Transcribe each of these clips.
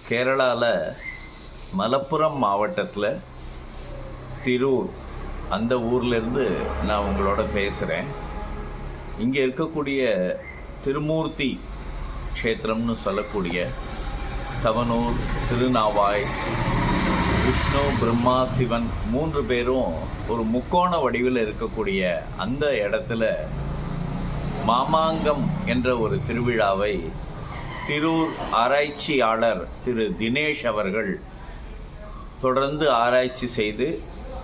கேரளாவில் மலப்புரம் மாவட்டத்தில் திரூர் அந்த ஊர்லேருந்து நான் உங்களோட பேசுகிறேன். இங்கே இருக்கக்கூடிய திருமூர்த்தி க்ஷேத்திரம்னு சொல்லக்கூடிய தவனூர், திருநாவாய், விஷ்ணு, பிரம்மா, சிவன் 3 பேரும் ஒரு முக்கோண வடிவில் இருக்கக்கூடிய அந்த இடத்துல மாமாங்கம் என்ற ஒரு திருவிழாவை திரூர் ஆராய்ச்சியாளர் திரு தினேஷ் அவர்கள் தொடர்ந்து ஆராய்ச்சி செய்து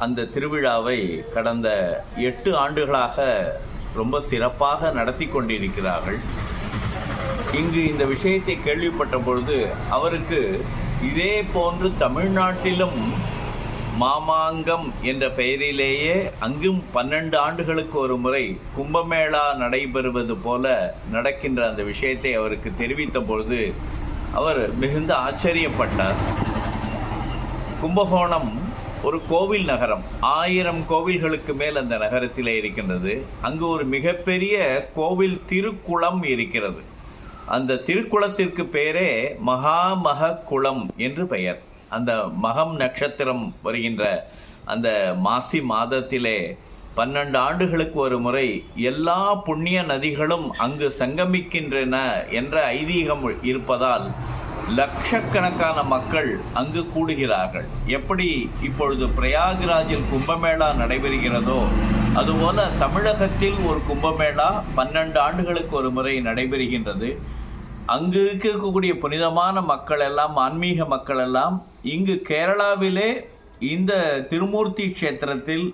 அந்த திருவிழாவை கடந்த 8 ஆண்டுகளாக ரொம்ப சிறப்பாக நடத்தி கொண்டிருக்கிறார்கள். இங்கு இந்த விஷயத்தை கேள்விப்பட்ட பொழுது அவருக்கு இதே போன்று தமிழ்நாட்டிலும் மாமாங்கம் என்ற பெயரிலேயே அங்கும் 12 ஆண்டுகளுக்கு ஒரு முறை கும்பமேளா நடைபெறுவது போல நடக்கின்ற அந்த விஷயத்தை அவருக்கு தெரிவித்த பொழுது அவர் மிகுந்த ஆச்சரியப்பட்டார். கும்பகோணம் ஒரு கோவில் நகரம், 1000 கோவில்களுக்கு மேல் அந்த நகரத்திலே இருக்கின்றது. அங்கு ஒரு மிகப்பெரிய கோவில் திருக்குளம் இருக்கிறது. அந்த திருக்குளத்திற்கு பேரே மகாமக குளம் என்று பெயர். அந்த மகம் நட்சத்திரம் வருகின்ற அந்த மாசி மாதத்திலே 12 ஆண்டுகளுக்கு ஒரு முறை எல்லா புண்ணிய நதிகளும் அங்கு சங்கமிக்கின்றன என்ற ஐதீகம் இருப்பதால் லட்சக்கணக்கான மக்கள் அங்கு கூடுகிறார்கள். எப்படி இப்பொழுது பிரயாக்ராஜில் கும்பமேளா நடைபெறுகிறதோ அதுபோல தமிழகத்தில் ஒரு கும்பமேளா 12 ஆண்டுகளுக்கு ஒரு முறை நடைபெறுகின்றது. அங்கு இருக்கக்கூடிய புனிதமான மக்கள் எல்லாம், ஆன்மீக மக்கள் எல்லாம் இங்கு கேரளாவிலே இந்த திருமூர்த்தி க்ஷேத்திரத்தில்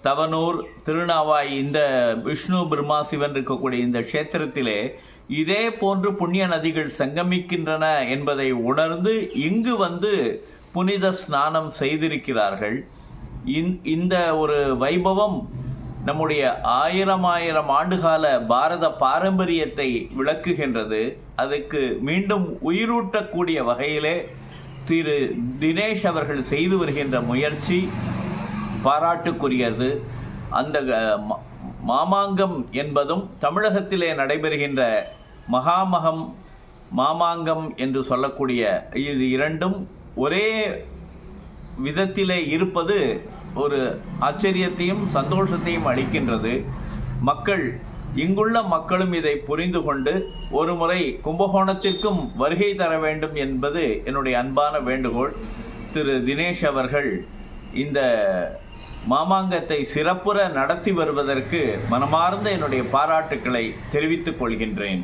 தவனூர், திருநாவாய், இந்த விஷ்ணு, பிரம்மா, சிவன் இருக்கக்கூடிய இந்த க்ஷேத்திரத்திலே இதே போன்று புண்ணிய நதிகள் சங்கமிக்கின்றன என்பதை உணர்ந்து இங்கு வந்து புனித ஸ்நானம் செய்திருக்கிறார்கள். இந்த ஒரு வைபவம் நம்முடைய 1000 ஆண்டுகால பாரத பாரம்பரியத்தை விளக்குகின்றது. அதுக்கு மீண்டும் உயிரூட்டக்கூடிய வகையிலே திரு தினேஷ் அவர்கள் செய்து வருகின்ற முயற்சி பாராட்டுக்குரியது. அந்த மாமாங்கம் என்பதும் தமிழகத்திலே நடைபெறுகின்ற மகாமகம், மாமாங்கம் என்று சொல்லக்கூடிய இது இரண்டும் ஒரே விதத்திலே இருப்பது ஒரு ஆச்சரியத்தையும் சந்தோஷத்தையும் அளிக்கின்றது. இங்குள்ள மக்களும் இதை புரிந்து கொண்டு ஒரு முறை கும்பகோணத்திற்கும் வருகை தர வேண்டும் என்பது என்னுடைய அன்பான வேண்டுகோள். திரு தினேஷ் அவர்கள் இந்த மாமாங்கத்தை சிறப்புற நடத்தி வருவதற்கு மனமார்ந்த என்னுடைய பாராட்டுக்களை தெரிவித்துக் கொள்கின்றேன்.